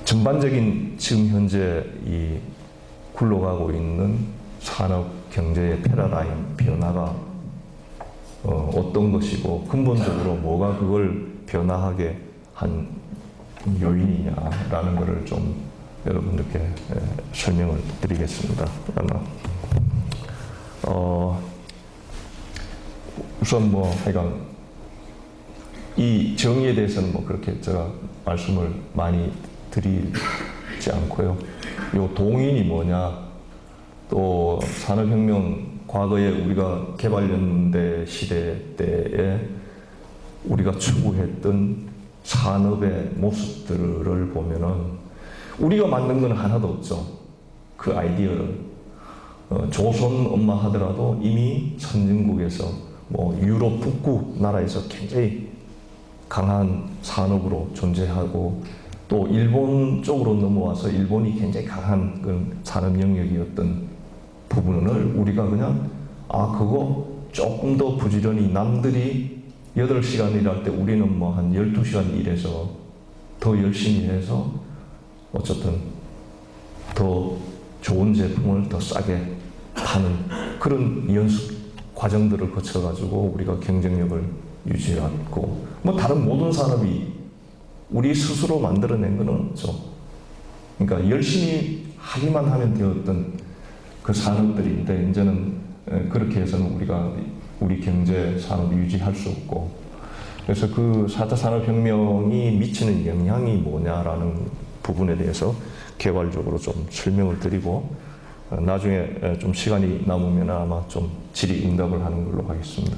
전반적인 지금 현재 이 굴러가고 있는 산업 경제의 패러다임 변화가 어떤 것이고 근본적으로 뭐가 그걸 변화하게 한 요인이냐라는 것을 좀 여러분들께 설명을 드리겠습니다. 우선 하여간 이 정의에 대해서는 그렇게 제가 말씀을 많이 드리지 않고요. 요 동인이 뭐냐, 또 산업혁명 과거에 우리가 개발연대 시대 때에 우리가 추구했던 산업의 모습들을 보면은 우리가 만든 건 하나도 없죠. 그 아이디어를. 조선 엄마 하더라도 이미 선진국에서 유럽 북부 나라에서 굉장히 강한 산업으로 존재하고 또 일본 쪽으로 넘어와서 일본이 굉장히 강한 그런 산업 영역이었던 부분을 우리가 그냥 그거 조금 더 부지런히 남들이 8시간 일할 때 우리는 한 12시간 일해서 더 열심히 해서 어쨌든 더 좋은 제품을 더 싸게 파는 그런 연습 과정들을 거쳐가지고 우리가 경쟁력을 유지해왔고 다른 모든 산업이 우리 스스로 만들어낸 건 없죠. 그러니까 열심히 하기만 하면 되었던 그 산업들인데 이제는 그렇게 해서는 우리가 우리 경제 산업을 유지할 수 없고 그래서 그 4차 산업혁명이 미치는 영향이 뭐냐라는 부분에 대해서 개괄적으로 좀 설명을 드리고 나중에 좀 시간이 남으면 아마 좀 질의응답을 하는 걸로 하겠습니다.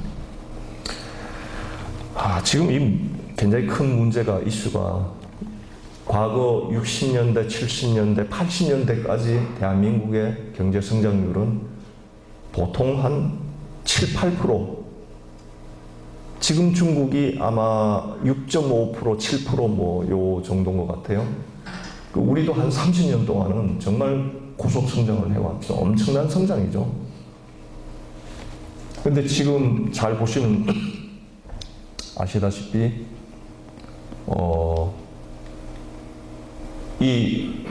지금 이 굉장히 큰 문제가 이슈가 과거 60년대, 70년대, 80년대까지 대한민국의 경제 성장률은 보통 한 7, 8%. 지금 중국이 아마 6.5%, 7% 요 정도인 것 같아요. 우리도 한 30년 동안은 정말 고속 성장을 해왔죠. 엄청난 성장이죠. 근데 지금 잘 보시면 아시다시피 이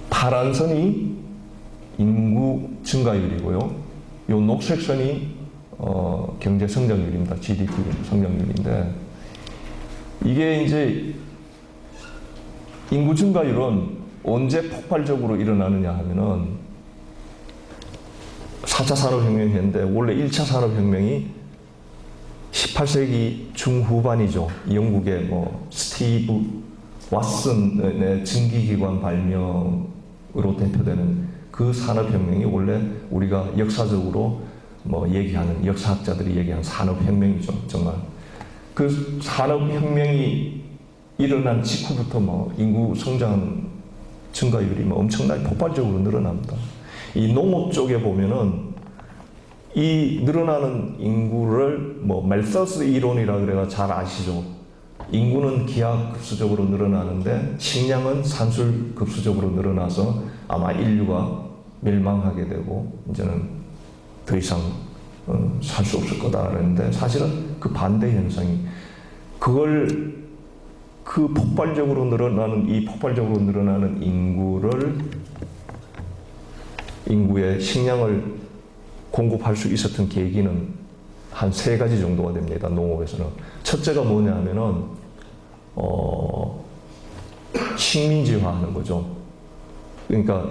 파란 선이 인구 증가율이고요. 요 녹색 선이 경제 성장률입니다. GDP 성장률인데 이게 이제 인구 증가율은 언제 폭발적으로 일어나느냐 하면은 4차 산업혁명이 했는데 원래 1차 산업혁명이 18세기 중후반이죠. 영국의 스티브 왓슨의 증기기관 발명으로 대표되는 그 산업혁명이 원래 우리가 역사적으로 얘기하는 역사학자들이 얘기하는 산업혁명이죠. 정말 그 산업혁명이 일어난 직후부터 인구 성장 증가율이 엄청나게 폭발적으로 늘어납니다. 이 농업 쪽에 보면은 이 늘어나는 인구를 멜서스 이론이라 그래가 잘 아시죠? 인구는 기하급수적으로 늘어나는데 식량은 산술급수적으로 늘어나서 아마 인류가 멸망하게 되고 이제는 더 이상 살 수 없을 거다 그랬는데 사실은 그 반대 현상이 그 폭발적으로 늘어나는 인구의 식량을 공급할 수 있었던 계기는 한 3가지 정도가 됩니다. 농업에서는. 첫째가 뭐냐 하면은 식민지화하는 거죠. 그러니까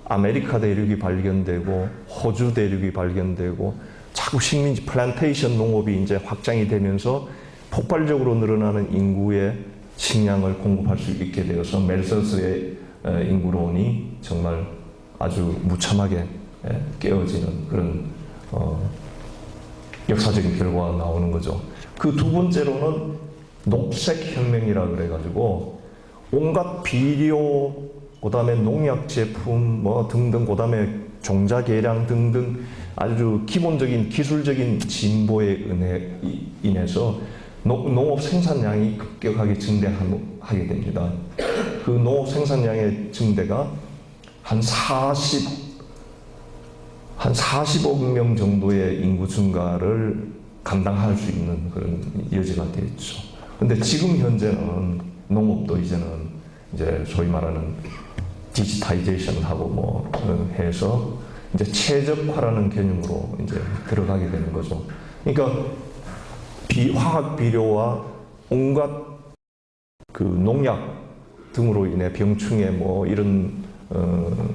아메리카 대륙이 발견되고 호주 대륙이 발견되고 자꾸 식민지 플랜테이션 농업이 이제 확장이 되면서 폭발적으로 늘어나는 인구의 식량을 공급할 수 있게 되어서 멜서스의 인구론이 정말 아주 무참하게 깨어지는 그런 역사적인 결과가 나오는 거죠. 그 두 번째로는 녹색혁명이라 그래가지고 온갖 비료, 그 다음에 농약 제품 등등, 그 다음에 종자 개량 등등 아주 기본적인 기술적인 진보에 인해서 농업 생산량이 급격하게 증대하게 됩니다. 그 농업 생산량의 증대가 한 40억 명 정도의 인구 증가를 감당할 수 있는 그런 여지가 되었죠. 근데 지금 현재는 농업도 이제는 이제 소위 말하는 디지타이제이션하고 뭐 해서 이제 최적화라는 개념으로 이제 들어가게 되는 거죠. 그러니까 화학 비료와 온갖 그 농약 등으로 인해 병충해 뭐 이런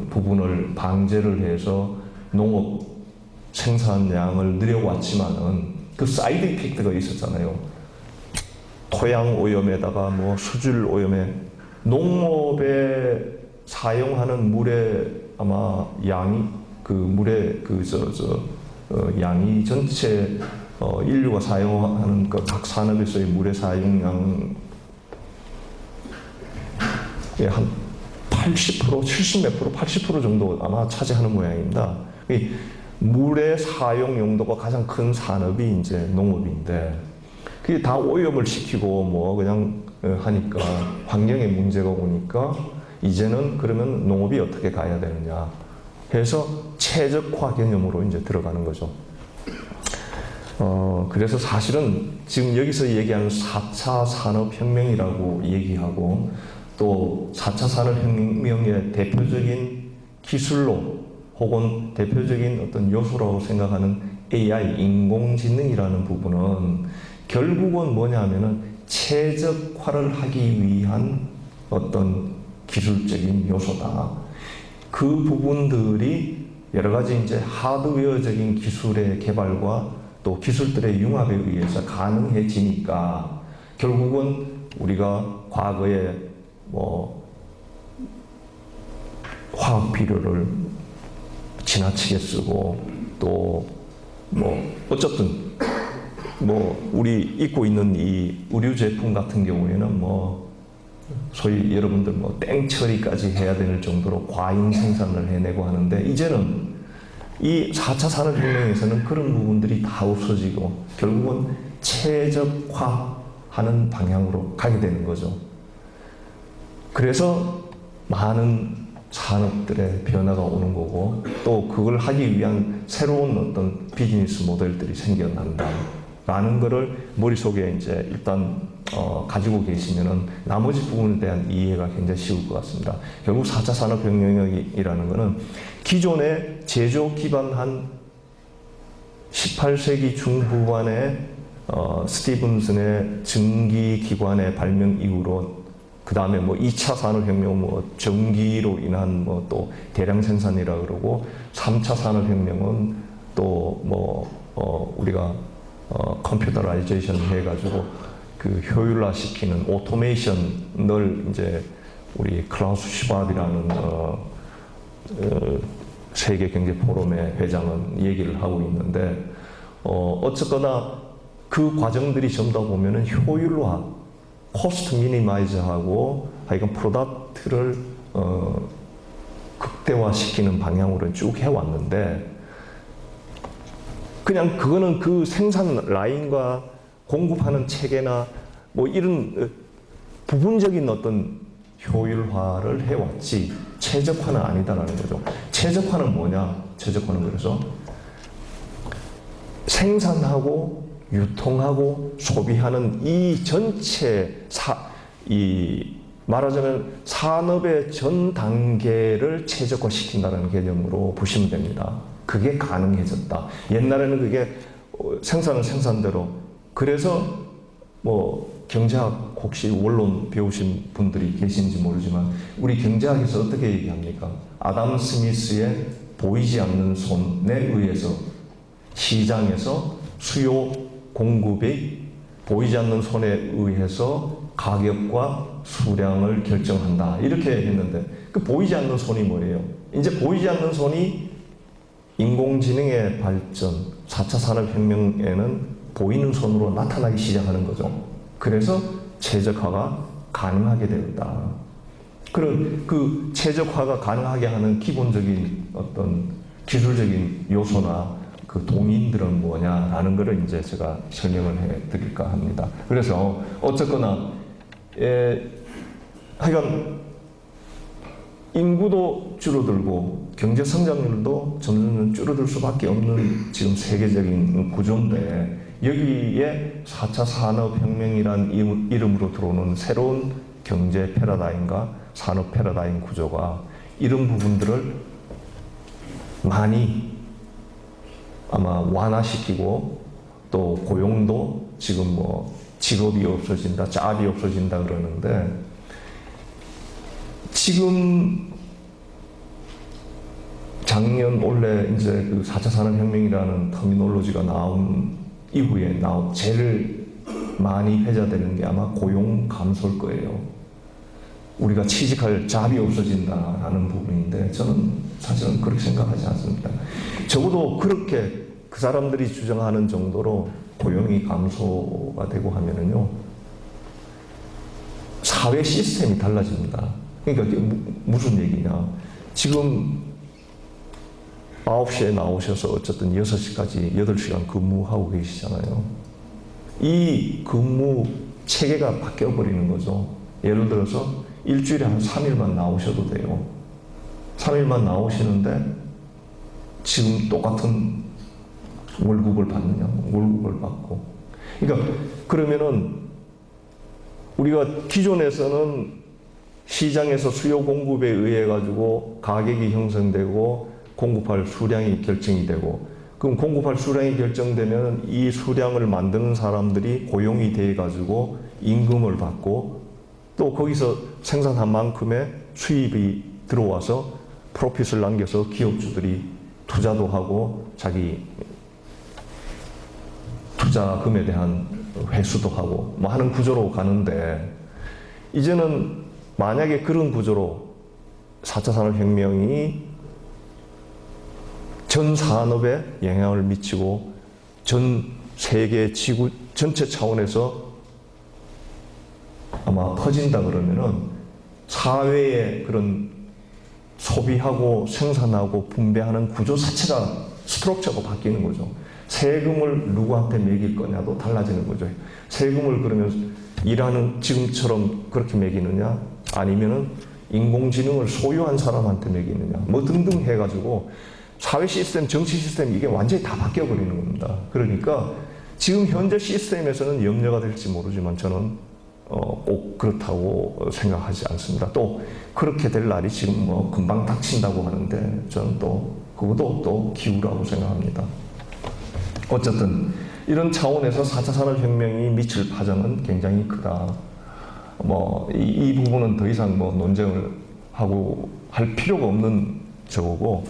부분을 방제를 해서 농업 생산량을 늘려왔지만은 그 사이드 이펙트가 있었잖아요. 토양 오염에다가 뭐 수질 오염에 농업에 사용하는 물의 아마 양이 그 물의 양이 전체 인류가 사용하는 그 각 산업에서의 물의 사용량 한 80%, 70 몇 프로, 80% 정도 아마 차지하는 모양입니다. 이 물의 사용 용도가 가장 큰 산업이 이제 농업인데 그게 다 오염을 시키고 뭐 그냥 하니까 환경에 문제가 오니까 이제는 그러면 농업이 어떻게 가야 되느냐 해서 최적화 개념으로 이제 들어가는 거죠. 그래서 사실은 지금 여기서 얘기하는 4차 산업혁명이라고 얘기하고 또 4차 산업혁명의 대표적인 기술로 혹은 대표적인 어떤 요소라고 생각하는 AI, 인공지능이라는 부분은 결국은 뭐냐면은 최적화를 하기 위한 어떤 기술적인 요소다. 그 부분들이 여러 가지 이제 하드웨어적인 기술의 개발과 또 기술들의 융합에 의해서 가능해지니까 결국은 우리가 과거에 뭐 화학 비료를 지나치게 쓰고 또 뭐 어쨌든 뭐 우리 입고 있는 이 의류 제품 같은 경우에는 뭐 소위 여러분들 뭐 땡처리까지 해야 되는 정도로 과잉 생산을 해내고 하는데 이제는 이 4차 산업혁명에서는 그런 부분들이 다 없어지고 결국은 최적화하는 방향으로 가게 되는 거죠. 그래서 많은 산업들의 변화가 오는 거고 또 그걸 하기 위한 새로운 어떤 비즈니스 모델들이 생겨난다라는 거를 머릿속에 이제 일단 가지고 계시면은 나머지 부분에 대한 이해가 굉장히 쉬울 것 같습니다. 결국 4차 산업혁명이라는 거는 기존의 제조 기반한 18세기 중후반에 스티븐슨의 증기기관의 발명 이후로 그 다음에 뭐 2차 산업혁명, 뭐 전기로 인한 뭐 또 대량 생산이라 그러고 3차 산업혁명은 또 뭐 우리가 컴퓨터라이제이션 해가지고 그 효율화시키는 오토메이션을 이제 우리 클라우스 슈밥이라는 세계 경제 포럼의 회장은 얘기를 하고 있는데 어쨌거나 그 과정들이 전부 다 보면은 효율화, 코스트 미니마이즈하고 하여간 프로덕트를 극대화시키는 방향으로 쭉 해왔는데 그냥 그거는 그 생산 라인과 공급하는 체계나 뭐 이런 부분적인 어떤 효율화를 해왔지 최적화는 아니다라는 거죠. 최적화는 뭐냐? 최적화는 그래서 생산하고 유통하고 소비하는 이 전체 말하자면 산업의 전 단계를 최적화시킨다는 개념으로 보시면 됩니다. 그게 가능해졌다. 옛날에는 그게 생산은 생산대로. 그래서 뭐 경제학 혹시 원론 배우신 분들이 계신지 모르지만 우리 경제학에서 어떻게 얘기합니까? 아담 스미스의 보이지 않는 손에 의해서 시장에서 수요 공급이 보이지 않는 손에 의해서 가격과 수량을 결정한다. 이렇게 했는데 그 보이지 않는 손이 뭐예요? 이제 보이지 않는 손이 인공지능의 발전, 4차 산업혁명에는 보이는 손으로 나타나기 시작하는 거죠. 그래서 최적화가 가능하게 되었다. 그런 그 최적화가 가능하게 하는 기본적인 어떤 기술적인 요소나 그 동인들은 뭐냐라는 거를 이제 제가 설명을 해 드릴까 합니다. 그래서 어쨌거나 하여간 인구도 줄어들고 경제 성장률도 점점 줄어들 수밖에 없는 지금 세계적인 구조인데 여기에 4차 산업혁명이란 이름으로 들어오는 새로운 경제 패러다임과 산업 패러다임 구조가 이런 부분들을 많이 아마 완화시키고 또 고용도 지금 뭐 직업이 없어진다, 짭이 없어진다 그러는데 지금 작년 올해 이제 그 4차 산업혁명이라는 터미놀로지가 나온 이후에 제일 많이 회자되는 게 아마 고용 감소일 거예요. 우리가 취직할 잡이 없어진다라는 부분인데 저는 사실은 그렇게 생각하지 않습니다. 적어도 그렇게 그 사람들이 주장하는 정도로 고용이 감소가 되고 하면은요, 사회 시스템이 달라집니다. 그러니까 무슨 얘기냐. 지금 9시에 나오셔서 어쨌든 6시까지 8시간 근무하고 계시잖아요. 이 근무 체계가 바뀌어버리는 거죠. 예를 들어서 일주일에 한 3일만 나오셔도 돼요. 3일만 나오시는데 지금 똑같은 월급을 받느냐? 월급을 받고. 그러니까 그러면은 우리가 기존에서는 시장에서 수요 공급에 의해 가지고 가격이 형성되고 공급할 수량이 결정이 되고, 그럼 공급할 수량이 결정되면 이 수량을 만드는 사람들이 고용이 돼 가지고 임금을 받고 또 거기서 생산한 만큼의 수입이 들어와서 프로핏을 남겨서 기업주들이 투자도 하고 자기 투자금에 대한 회수도 하고 뭐 하는 구조로 가는데, 이제는 만약에 그런 구조로 4차 산업혁명이 전 산업에 영향을 미치고 전 세계 지구 전체 차원에서 아마 퍼진다 그러면은 사회의 그런 소비하고 생산하고 분배하는 구조 자체가 스트럭처가 바뀌는 거죠. 세금을 누구한테 매길 거냐도 달라지는 거죠. 세금을 그러면 일하는 지금처럼 그렇게 매기느냐, 아니면은 인공지능을 소유한 사람한테 매기느냐, 뭐 등등 해가지고 사회 시스템, 정치 시스템 이게 완전히 다 바뀌어 버리는 겁니다. 그러니까 지금 현재 시스템에서는 염려가 될지 모르지만 저는 꼭 그렇다고 생각하지 않습니다. 또 그렇게 될 날이 지금 뭐 금방 닥친다고 하는데 저는 또 그것도 또 기우라고 생각합니다. 어쨌든 이런 차원에서 4차 산업혁명이 미칠 파장은 굉장히 크다. 뭐 이 부분은 더 이상 뭐 논쟁을 하고 할 필요가 없는 저거고,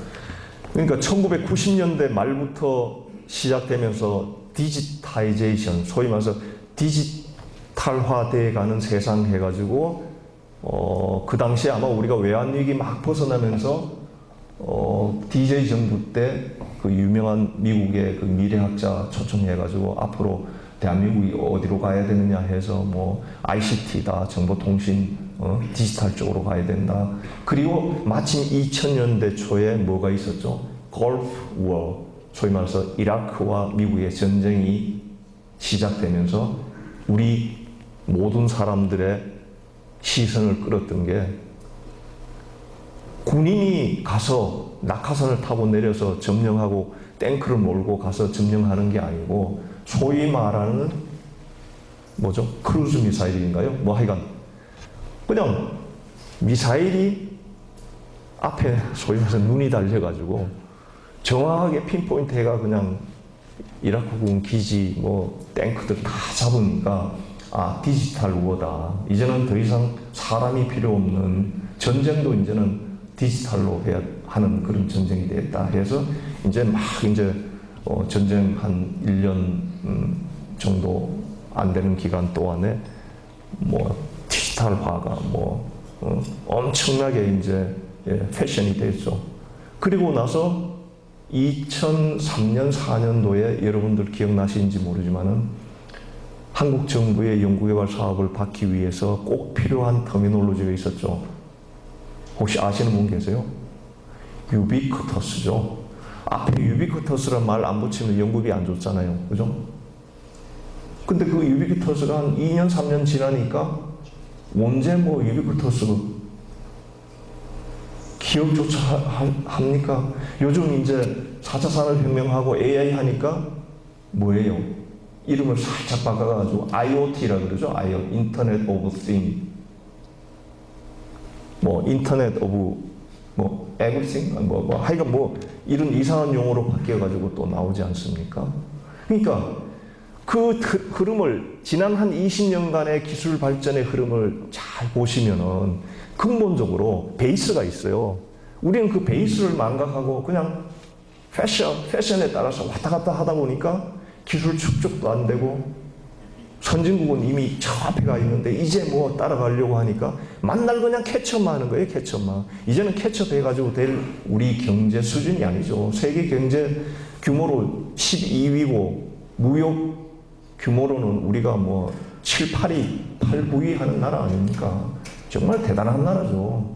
그러니까 1990년대 말부터 시작되면서 디지타이제이션, 소위 말해서 디지털화돼 가는 세상 해가지고 그 당시에 아마 우리가 외환위기 막 벗어나면서 DJ 정부 때 그 유명한 미국의 그 미래학자 초청해가지고 앞으로 대한민국이 어디로 가야 되느냐 해서 뭐 ICT다, 정보통신, 디지털 쪽으로 가야 된다. 그리고 마침 2000년대 초에 뭐가 있었죠? 걸프 워, 소위 말해서 이라크와 미국의 전쟁이 시작되면서 우리 모든 사람들의 시선을 끌었던 게, 군인이 가서 낙하산을 타고 내려서 점령하고 탱크를 몰고 가서 점령하는 게 아니고 소위 말하는 뭐죠? 크루즈 미사일인가요? 뭐 하여간 그냥 미사일이 앞에 소위 말해서 눈이 달려가지고 정확하게 핀포인트 해가 그냥 이라크군 기지 뭐 탱크들 다 잡으니까 아, 디지털 워다. 이제는 더 이상 사람이 필요 없는 전쟁도 이제는 디지털로 해야 하는 그런 전쟁이 되었다 해서 이제 막 이제 전쟁 한 1년 정도 안 되는 기간 동안에 뭐 디지털화가 뭐 엄청나게 이제 패션이 됐죠. 그리고 나서 2003년 4년도에 여러분들 기억나시는지 모르지만은 한국 정부의 연구개발 사업을 받기 위해서 꼭 필요한 터미놀로지가 있었죠. 혹시 아시는 분 계세요? 유비쿼터스죠. 앞에 유비쿼터스란 말 안 붙이면 연구비 안 줬잖아요. 그죠? 근데 그 유비쿼터스가 한 2년, 3년 지나니까 언제 뭐 유비쿼터스 기억조차 합니까? 요즘 이제 4차 산업혁명하고 AI 하니까 뭐예요? 이름을 살짝 바꿔가지고 IoT라 그러죠. 인터넷 오브 띵. 뭐 인터넷 오브 뭐 에브리띵 하여간 뭐 이런 이상한 용어로 바뀌어가지고 또 나오지 않습니까? 그러니까 그 흐름을 지난 한 20년간의 기술 발전의 흐름을 잘 보시면은 근본적으로 베이스가 있어요. 우리는 그 베이스를 망각하고 그냥 패션에 따라서 왔다 갔다 하다 보니까 기술 축적도 안 되고 선진국은 이미 저 앞에 가 있는데 이제 뭐 따라가려고 하니까 만날 그냥 캐치업만 하는 거예요. 캐치업만. 이제는 캐치업 해가지고 될 우리 경제 수준이 아니죠. 세계 경제 규모로 12위고 무역 규모로는 우리가 뭐 7, 8위, 8, 9위 하는 나라 아닙니까? 정말 대단한 나라죠.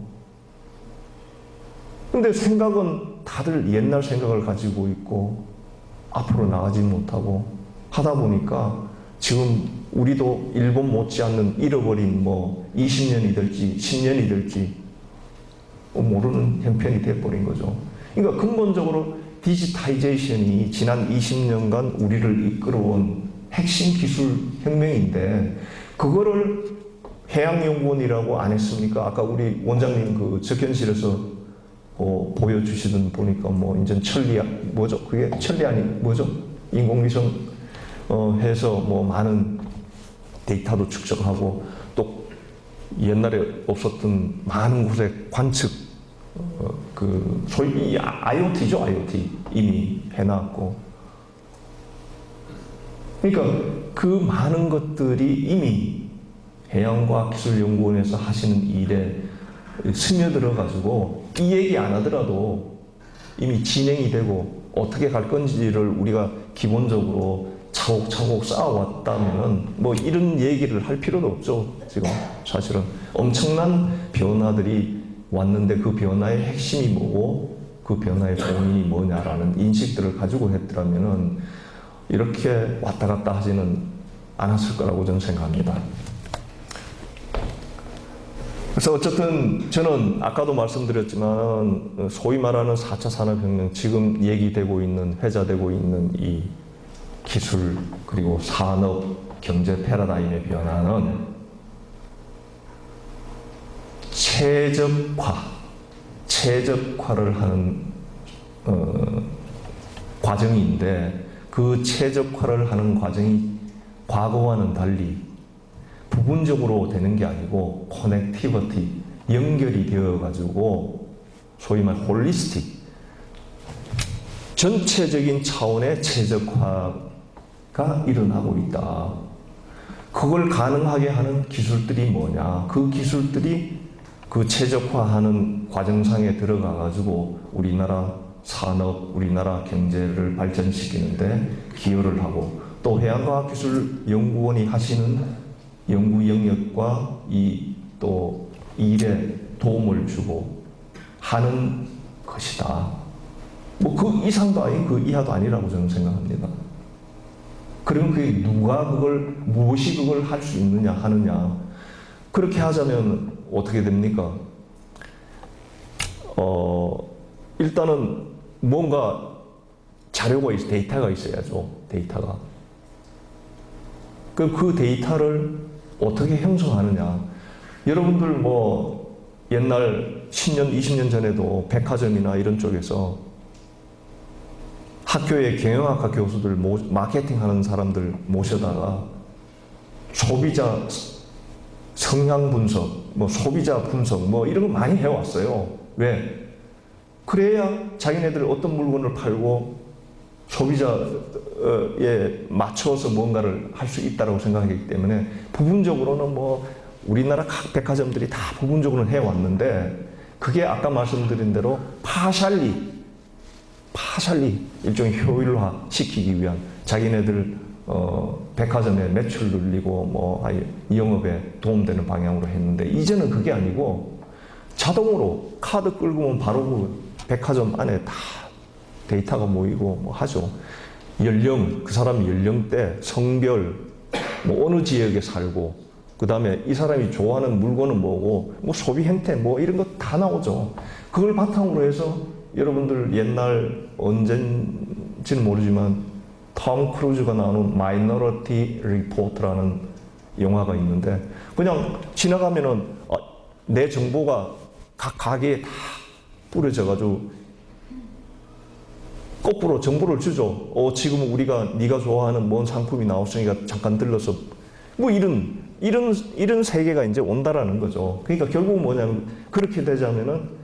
근데 생각은 다들 옛날 생각을 가지고 있고 앞으로 나가지 못하고 하다 보니까 지금 우리도 일본 못지않는 잃어버린 뭐 20년이 될지 10년이 될지 모르는 형편이 돼버린 거죠. 그러니까 근본적으로 디지타이제이션이 지난 20년간 우리를 이끌어온 핵심 기술 혁명인데 그거를 해양연구원이라고 안 했습니까? 아까 우리 원장님 그 접견실에서 보여주시던 보니까 뭐 이제 뭐죠? 그게 천리안이 뭐죠? 인공위성 해서 뭐 많은 데이터도 축적하고 또 옛날에 없었던 많은 곳에 관측 그 소위 IoT죠, IoT 이미 해놨고 그러니까 그 많은 것들이 이미 해양과학기술연구원에서 하시는 일에 스며들어 가지고 이 얘기 안 하더라도 이미 진행이 되고 어떻게 갈 건지를 우리가 기본적으로 차곡차곡 쌓아왔다면 뭐 이런 얘기를 할 필요도 없죠. 지금 사실은 엄청난 변화들이 왔는데 그 변화의 핵심이 뭐고 그 변화의 본인이 뭐냐라는 인식들을 가지고 했더라면은 이렇게 왔다 갔다 하지는 않았을 거라고 저는 생각합니다. 그래서 어쨌든 저는 아까도 말씀드렸지만 소위 말하는 4차 산업혁명 지금 얘기되고 있는 회자되고 있는 이 기술 그리고 산업 경제 패러다임의 변화는 최적화를 하는 과정인데 그 최적화를 하는 과정이 과거와는 달리 부분적으로 되는 게 아니고 커넥티비티 연결이 되어 가지고 소위 말 홀리스틱 전체적인 차원의 최적화가 일어나고 있다. 그걸 가능하게 하는 기술들이 뭐냐? 그 기술들이 그 최적화하는 과정상에 들어가 가지고 우리나라 산업, 우리나라 경제를 발전시키는데 기여를 하고 또 해양과학기술연구원이 하시는 연구 영역과 이 또 일에 도움을 주고 하는 것이다. 뭐 그 이상도 아닌 그 이하도 아니라고 저는 생각합니다. 그러면 그게 무엇이 그걸 할 수 있느냐 하느냐. 그렇게 하자면 어떻게 됩니까? 일단은 뭔가 자료가 데이터가 있어야죠. 데이터가. 그 데이터를 어떻게 형성하느냐. 여러분들 뭐 옛날 10년, 20년 전에도 백화점이나 이런 쪽에서 학교의 경영학과 교수들, 마케팅 하는 사람들 모셔다가 소비자 성향 분석, 뭐 소비자 분석, 뭐 이런 거 많이 해왔어요. 왜? 그래야 자기네들 어떤 물건을 팔고 소비자에 맞춰서 뭔가를 할 수 있다고 생각하기 때문에 부분적으로는 뭐 우리나라 각 백화점들이 다 부분적으로는 해왔는데 그게 아까 말씀드린 대로 파샬리 일종의 효율화 시키기 위한 자기네들 백화점의 매출 늘리고 뭐 영업에 도움되는 방향으로 했는데 이제는 그게 아니고 자동으로 카드 끌고 오면 바로 그 백화점 안에 다 데이터가 모이고 뭐 하죠. 연령, 그 사람 연령대, 성별, 뭐 어느 지역에 살고, 그 다음에 이 사람이 좋아하는 물건은 뭐고, 뭐 소비 행태, 뭐 이런 거 다 나오죠. 그걸 바탕으로 해서 여러분들 옛날 언젠지는 모르지만 톰 크루즈가 나오는 마이너리티 리포트라는 영화가 있는데 그냥 지나가면은 내 정보가 각 가게에 다 뿌려져가지고 거꾸로 정보를 주죠. 지금 우리가 네가 좋아하는 뭔 상품이 나왔으니까 잠깐 들러서 뭐 이런 세계가 이제 온다라는 거죠. 그러니까 결국은 뭐냐면 그렇게 되자면은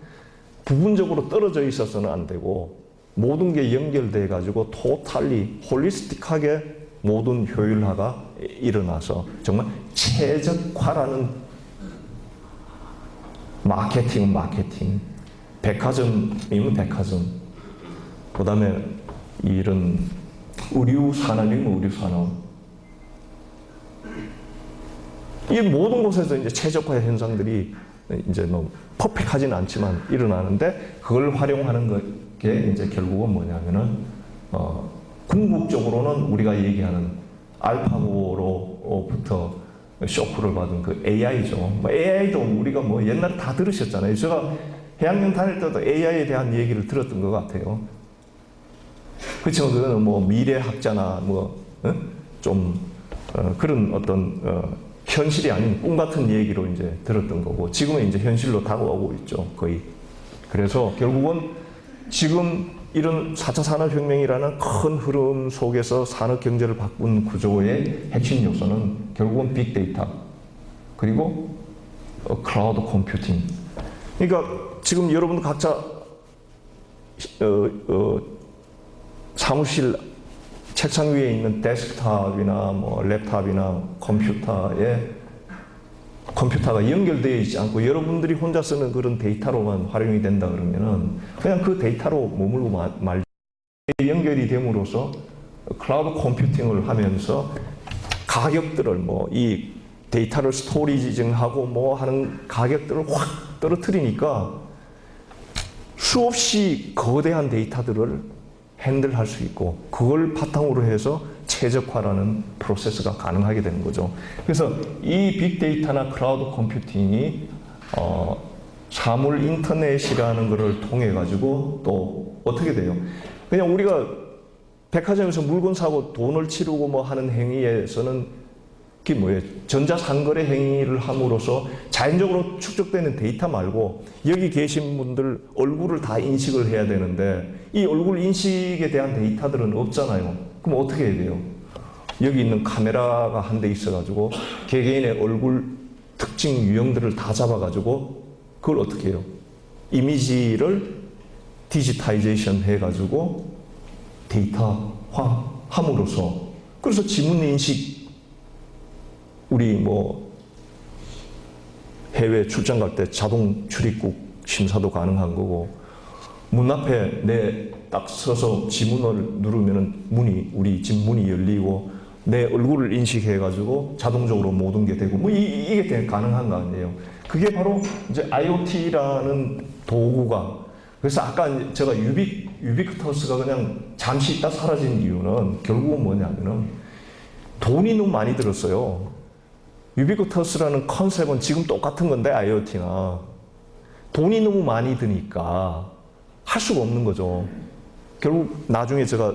부분적으로 떨어져 있어서는 안 되고 모든 게 연결돼 가지고 토탈리 홀리스틱하게 모든 효율화가 일어나서 정말 최적화라는 마케팅, 백화점이면 백화점, 그 다음에 이런 의류 산업이면 의류 산업, 이 모든 곳에서 이제 최적화 현상들이 이제 뭐 퍼펙트하지는 않지만 일어나는데 그걸 활용하는 게 이제 결국은 뭐냐면은 궁극적으로는 우리가 얘기하는 알파고로부터 쇼크를 받은 그 AI죠. 뭐 AI도 우리가 뭐 옛날에 다 들으셨잖아요. 제가 해양령 다닐 때도 AI에 대한 얘기를 들었던 것 같아요. 그렇죠. 그거는 뭐 미래학자나 그런 어떤 현실이 아닌 꿈 같은 얘기로 이제 들었던 거고 지금은 이제 현실로 다가오고 있죠. 거의. 그래서 결국은 지금 이런 4차 산업혁명이라는 큰 흐름 속에서 산업경제를 바꾼 구조의 핵심 요소는 결국은 빅데이터 그리고 클라우드 컴퓨팅. 그러니까 지금 여러분 각자 사무실 책상 위에 있는 데스크탑이나 뭐 랩탑이나 컴퓨터가 연결되어 있지 않고 여러분들이 혼자 쓰는 그런 데이터로만 활용이 된다 그러면은 그냥 그 데이터로 머물고 말지 연결이 됨으로써 클라우드 컴퓨팅을 하면서 가격들을 뭐 이 데이터를 스토리징하고 뭐 하는 가격들을 확 떨어뜨리니까 수없이 거대한 데이터들을 핸들할 수 있고 그걸 바탕으로 해서 최적화라는 프로세스가 가능하게 되는 거죠. 그래서 이 빅데이터나 클라우드 컴퓨팅이 사물 인터넷이라는 것을 통해 가지고 또 어떻게 돼요? 그냥 우리가 백화점에서 물건 사고 돈을 치르고 뭐 하는 행위에서는 그게 뭐예요? 전자상거래 행위를 함으로써 자연적으로 축적되는 데이터 말고 여기 계신 분들 얼굴을 다 인식을 해야 되는데 이 얼굴 인식에 대한 데이터들은 없잖아요. 그럼 어떻게 해야 돼요? 여기 있는 카메라가 한 대 있어가지고 개개인의 얼굴 특징 유형들을 다 잡아가지고 그걸 어떻게 해요? 이미지를 디지타이제이션 해가지고 데이터화 함으로써 그래서 지문 인식 우리 뭐 해외 출장 갈 때 자동 출입국 심사도 가능한 거고 문 앞에 내 딱 서서 지문을 누르면은 우리 집 문이 열리고 내 얼굴을 인식해 가지고 자동적으로 모든 게 되고 뭐 이게 가능한 거 아니에요. 그게 바로 이제 IoT라는 도구가 그래서 아까 제가 유비쿼터스가 그냥 잠시 있다 사라진 이유는 결국은 뭐냐면은 돈이 너무 많이 들었어요. 유비쿼터스라는 컨셉은 지금 똑같은 건데 IoT나 돈이 너무 많이 드니까 할 수가 없는 거죠. 결국 나중에 제가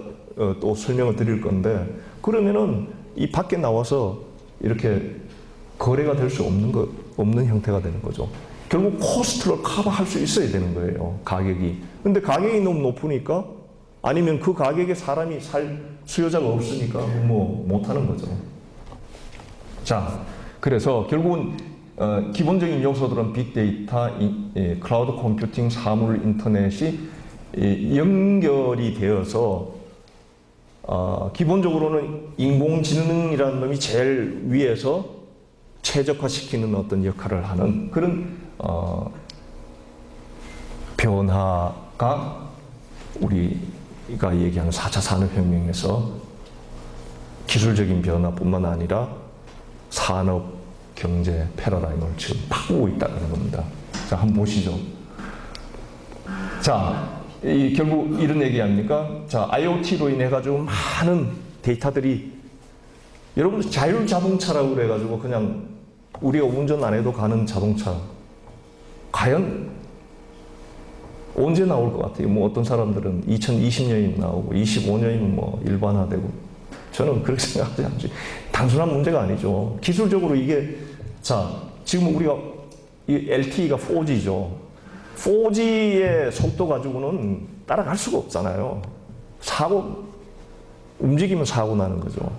또 설명을 드릴 건데 그러면은 이 밖에 나와서 이렇게 거래가 될 수 없는 형태가 되는 거죠. 결국 코스트를 커버할 수 있어야 되는 거예요. 가격이. 근데 가격이 너무 높으니까 아니면 그 가격에 사람이 살 수요자가 없으니까 뭐 못하는 거죠. 자, 그래서 결국은 기본적인 요소들은 빅데이터, 클라우드 컴퓨팅, 사물 인터넷이 연결이 되어서 기본적으로는 인공지능이라는 놈이 제일 위에서 최적화시키는 어떤 역할을 하는 그런 변화가 우리가 얘기하는 4차 산업혁명에서 기술적인 변화뿐만 아니라 산업, 경제 패러다임을 지금 바꾸고 있다는 겁니다. 자, 한번 보시죠. 자, 결국 이런 얘기 아닙니까? 자, IoT로 인해가지고 많은 데이터들이 여러분 자율자동차라고 그래가지고 그냥 우리가 운전 안 해도 가는 자동차 과연 언제 나올 것 같아요? 뭐 어떤 사람들은 2020년이면 나오고 25년이면 뭐 일반화되고 저는 그렇게 생각하지 않죠. 단순한 문제가 아니죠. 기술적으로 이게 자 지금 우리가 이 LTE가 4G죠. 4G의 속도 가지고는 따라갈 수가 없잖아요. 움직이면 사고 나는 거죠.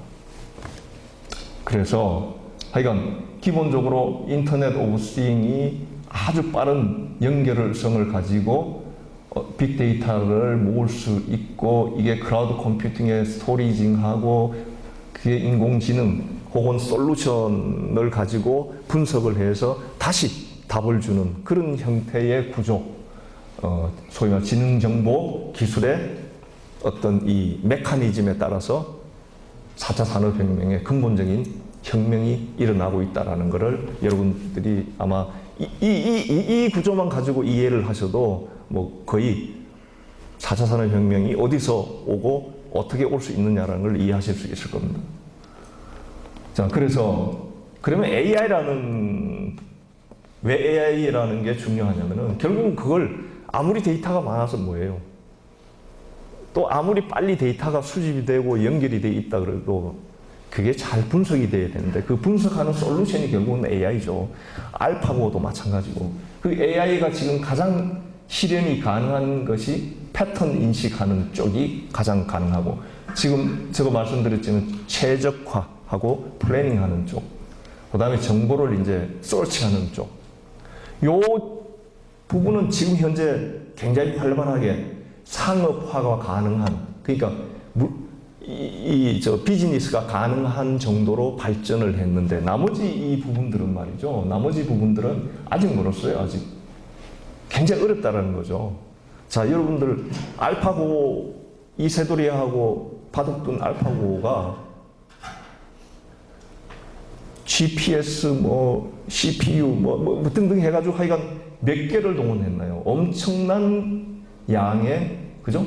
그래서 하여간 기본적으로 인터넷 오브 싱이 아주 빠른 연결성을 가지고 빅데이터를 모을 수 있고, 이게 클라우드 컴퓨팅에 스토리징하고 그게 인공지능 혹은 솔루션을 가지고 분석을 해서 다시 답을 주는 그런 형태의 구조, 소위 말해 지능정보 기술의 어떤 이 메커니즘에 따라서 4차 산업혁명의 근본적인 혁명이 일어나고 있다는 것을 여러분들이 아마 이 구조만 가지고 이해를 하셔도 뭐 거의 4차 산업혁명이 어디서 오고 어떻게 올 수 있느냐라는 걸 이해하실 수 있을 겁니다. 자, 그러면 왜 AI라는 게 중요하냐면은 결국은 그걸 아무리 데이터가 많아서 뭐예요? 또 아무리 빨리 데이터가 수집이 되고 연결이 돼 있다 그래도 그게 잘 분석이 돼야 되는데, 그 분석하는 솔루션이 결국은 AI죠. 알파고도 마찬가지고. 그 AI가 지금 가장 실현이 가능한 것이 패턴 인식하는 쪽이 가장 가능하고, 지금 제가 말씀드렸지만 최적화하고 플래닝하는 쪽, 그 다음에 정보를 이제 서치하는 쪽, 요 부분은 지금 현재 굉장히 활발하게 상업화가 가능한, 그러니까 비즈니스가 가능한 정도로 발전을 했는데, 나머지 이 부분들은 말이죠. 나머지 부분들은 아직 멀었어요. 아직. 굉장히 어렵다라는 거죠. 자, 여러분들 알파고, 이세돌이하고 바둑둔 알파고가 GPS, CPU, 등등 해가지고 하여간 몇 개를 동원했나요? 엄청난 양의, 그죠?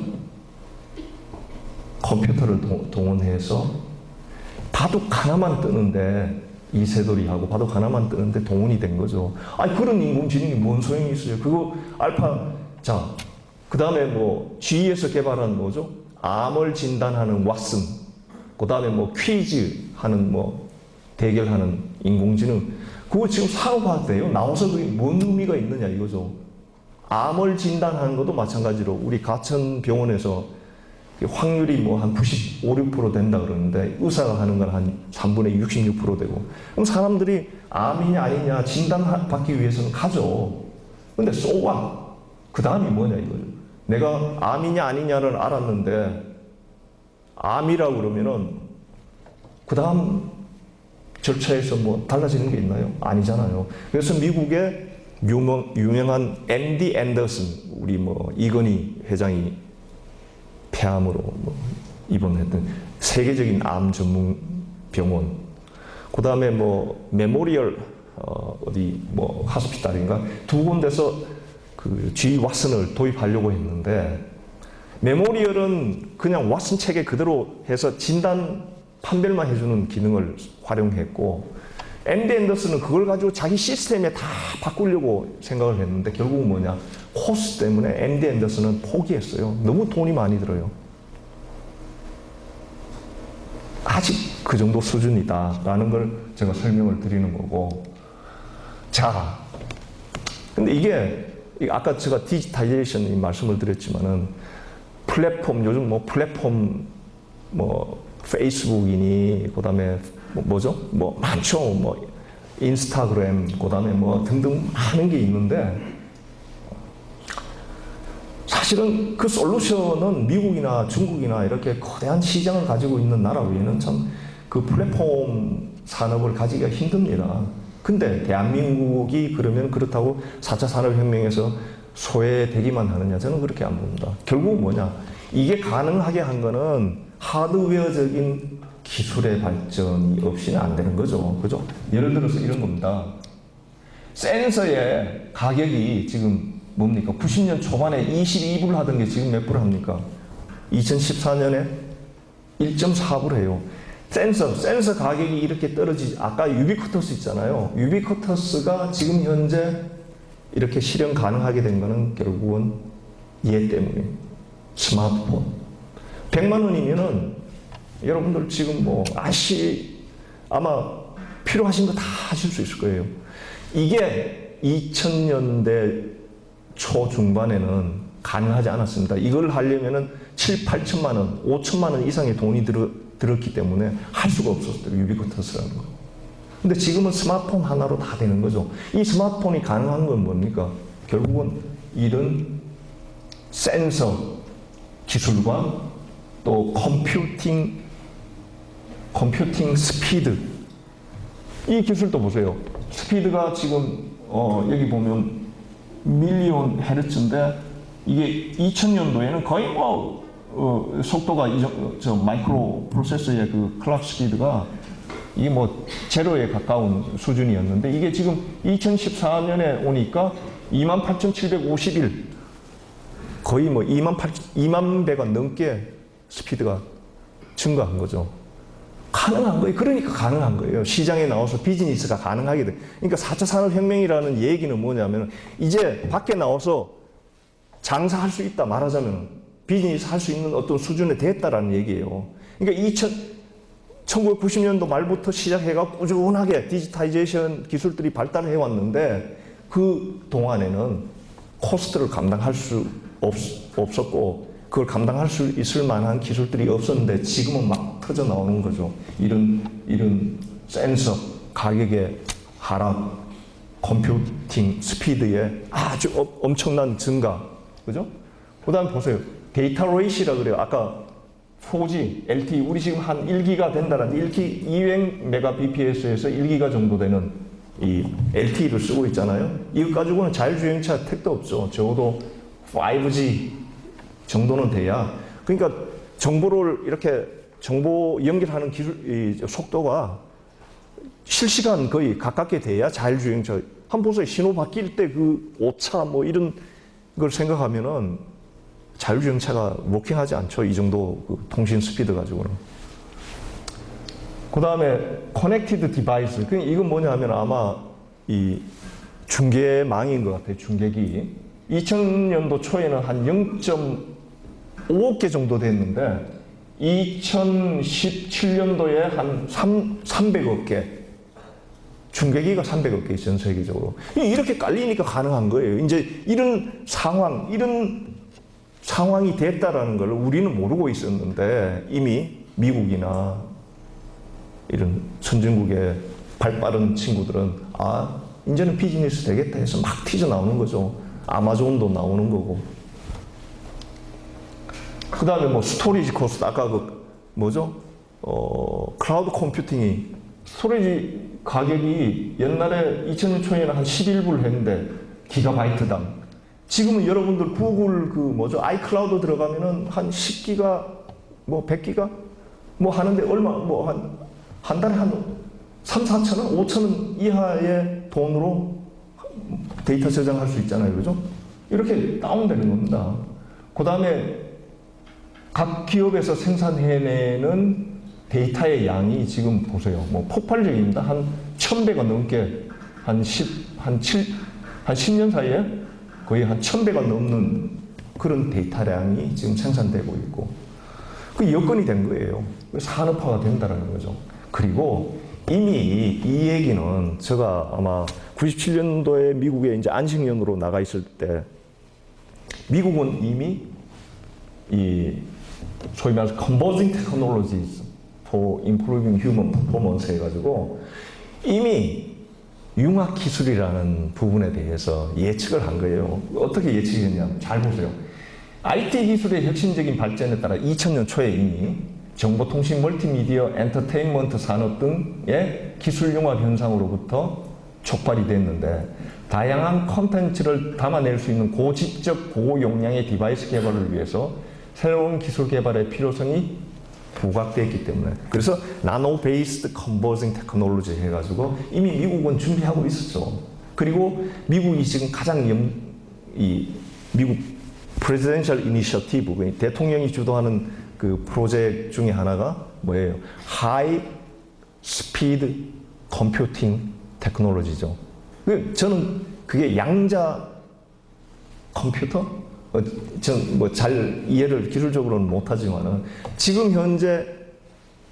컴퓨터를 동원해서 바둑 하나만 뜨는데, 이세돌이하고 바둑 하나만 뜨는데 동원이 된 거죠. 아니, 그런 인공지능이 뭔 소용이 있어요? 그거 자, 그 다음에 GE에서 개발한 뭐죠? 암을 진단하는 왓슨, 그 다음에 퀴즈 하는 대결하는 인공지능, 그거 지금 상업화돼요. 나와서 그게 뭔 의미가 있느냐 이거죠. 암을 진단하는 것도 마찬가지로 우리 가천병원에서 확률이 한 95, 6% 된다 그러는데, 의사가 하는 건 한 3분의 66% 되고, 그럼 사람들이 암이냐 아니냐 진단받기 위해서는 가죠. 근데 so what? 그 다음이 뭐냐 이거죠. 내가 암이냐 아니냐를 알았는데, 암이라고 그러면은 그 다음 절차에서 달라지는 게 있나요? 아니잖아요. 그래서 미국의 유명한 MD 앤더슨, 우리 이건희 회장이 폐암으로 입원했던 세계적인 암 전문 병원, 그 다음에 메모리얼 하스피탈인가 두 군데서 그 G 왓슨을 도입하려고 했는데, 메모리얼은 그냥 왓슨 체계 그대로 해서 진단 판별만 해주는 기능을 활용했고, MD 앤더슨은 그걸 가지고 자기 시스템에 다 바꾸려고 생각을 했는데, 결국은 뭐냐, 코스 때문에 MD 앤더슨은 포기했어요. 너무 돈이 많이 들어요. 아직 그 정도 수준이다라는 걸 제가 설명을 드리는 거고. 자, 근데 이게 아까 제가 디지털리제이션 말씀을 드렸지만은, 플랫폼, 요즘 플랫폼 페이스북이니, 그 다음에 많죠. 인스타그램, 그 다음에 등등 많은 게 있는데, 사실은 그 솔루션은 미국이나 중국이나 이렇게 거대한 시장을 가지고 있는 나라 외에는 참 그 플랫폼 산업을 가지기가 힘듭니다. 근데 대한민국이 그러면 그렇다고 4차 산업혁명에서 소외되기만 하느냐? 저는 그렇게 안 봅니다. 결국 뭐냐? 이게 가능하게 한 거는 하드웨어적인 기술의 발전이 없이는 안 되는 거죠. 그죠? 예를 들어서 이런 겁니다. 센서의 가격이 지금 뭡니까? 90년 초반에 22불 하던 게 지금 몇 불 합니까? 2014년에 1.4불 해요. 센서 가격이 이렇게 떨어지지, 아까 유비쿼터스 있잖아요. 유비쿼터스가 지금 현재 이렇게 실현 가능하게 된 거는 결국은 얘 때문에. 스마트폰. 100만 원이면은 여러분들 지금 아마 필요하신 거 다 하실 수 있을 거예요. 이게 2000년대 초중반에는 가능하지 않았습니다. 이걸 하려면은 7, 8천만 원, 5천만 원 이상의 돈이 들었기 때문에 할 수가 없었어요. 유비쿼터스라는 거. 근데 지금은 스마트폰 하나로 다 되는 거죠. 이 스마트폰이 가능한 건 뭡니까? 결국은 이런 센서 기술과 또 컴퓨팅 스피드. 이 기술도 보세요. 스피드가 지금 여기 보면 밀리온 헤르츠인데 이게 2000년도에는 거의 속도가 저 마이크로 프로세서의 그 클락 스피드가 이게 뭐 제로에 가까운 수준이었는데 이게 지금 2014년에 오니까 28,751 거의 뭐 2만 배가 넘게 스피드가 증가한 거죠. 가능한 거예요. 그러니까 가능한 거예요. 시장에 나와서 비즈니스가 가능하게 돼. 그러니까 4차 산업혁명이라는 얘기는 뭐냐면 이제 밖에 나와서 장사할 수 있다 말하자면 비즈니스 할 수 있는 어떤 수준에 됐다라는 얘기예요. 그러니까 1990년도 말부터 시작해가 꾸준하게 디지타이제이션 기술들이 발달해 왔는데 그 동안에는 코스트를 감당할 수 없었고 그걸 감당할 수 있을 만한 기술들이 없었는데 지금은 막 터져 나오는 거죠. 이런 센서 가격의 하락, 컴퓨팅 스피드의 아주 엄청난 증가, 그죠? 그다음 보세요. 데이터 레이시라 그래요. 아까 4G, LTE, 우리 지금 한 1기가 된다는 1기 200mbps에서 1기가 정도 되는 이 LTE를 쓰고 있잖아요. 이거 가지고는 자율주행차 택도 없죠. 적어도 5G 정도는 돼야. 그러니까 정보를 이렇게 정보 연결하는 기술, 속도가 실시간 거의 가깝게 돼야 자율주행차. 한번 보세요. 신호 바뀔 때 그 오차 뭐 이런 걸 생각하면은 자율주행차가 워킹하지 않죠. 이 정도 그 통신 스피드 가지고는. 그 다음에 커넥티드 디바이스. 이건 뭐냐 하면 아마 이 중계망인 것 같아요. 중계기. 2000년도 초에는 한 0.5억 개 정도 됐는데 2017년도에 한 300억 개. 중계기가 300억 개 전 세계적으로. 이렇게 깔리니까 가능한 거예요. 이제 이런 상황이 됐다라는 걸 우리는 모르고 있었는데 이미 미국이나 이런 선진국의 발빠른 친구들은 이제는 비즈니스 되겠다 해서 막 튀져 나오는 거죠. 아마존도 나오는 거고. 그 다음에 뭐 스토리지 코스트, 아까 클라우드 컴퓨팅이 스토리지 가격이 옛날에 2000년 초에는 한 11불 했는데 기가바이트당. 지금은 여러분들 구글 아이클라우드 들어가면은 한 10기가, 뭐 100기가 뭐 하는데 얼마, 뭐 한 달에 한 3, 4천 원, 5천 원 이하의 돈으로 데이터 저장할 수 있잖아요. 그죠? 이렇게 다운되는 겁니다. 그 다음에 각 기업에서 생산해내는 데이터의 양이 지금 보세요. 뭐 폭발적입니다. 한 1000배가 넘게 한 10년 사이에 거의 한 1000배가 넘는 그런 데이터량이 지금 생산되고 있고 그 여건이 된 거예요. 산업화가 된다는 거죠. 그리고 이미 이 얘기는 제가 아마 97년도에 미국에 이제 안식년으로 나가 있을 때 미국은 이미 이 소위 말해서 Converging Technologies for Improving Human Performance 해가지고 이미 융합 기술이라는 부분에 대해서 예측을 한 거예요. 어떻게 예측했냐? 잘 보세요. IT 기술의 혁신적인 발전에 따라 2000년 초에 이미 정보통신, 멀티미디어, 엔터테인먼트 산업 등의 기술 융합 현상으로부터 촉발이 됐는데 다양한 콘텐츠를 담아낼 수 있는 고집적 고용량의 디바이스 개발을 위해서 새로운 기술 개발의 필요성이 부각되었기 때문에 그래서 나노 베이스드 컨버징 테크놀로지 해가지고 이미 미국은 준비하고 있었죠. 그리고 미국이 지금 가장 미국 프레지던셜 이니셔티브 대통령이 주도하는 그 프로젝트 중에 하나가 뭐예요? 하이 스피드 컴퓨팅 테크놀로지죠. 저는 그게 양자 컴퓨터? 전 뭐 잘 이해를 기술적으로는 못하지만은 지금 현재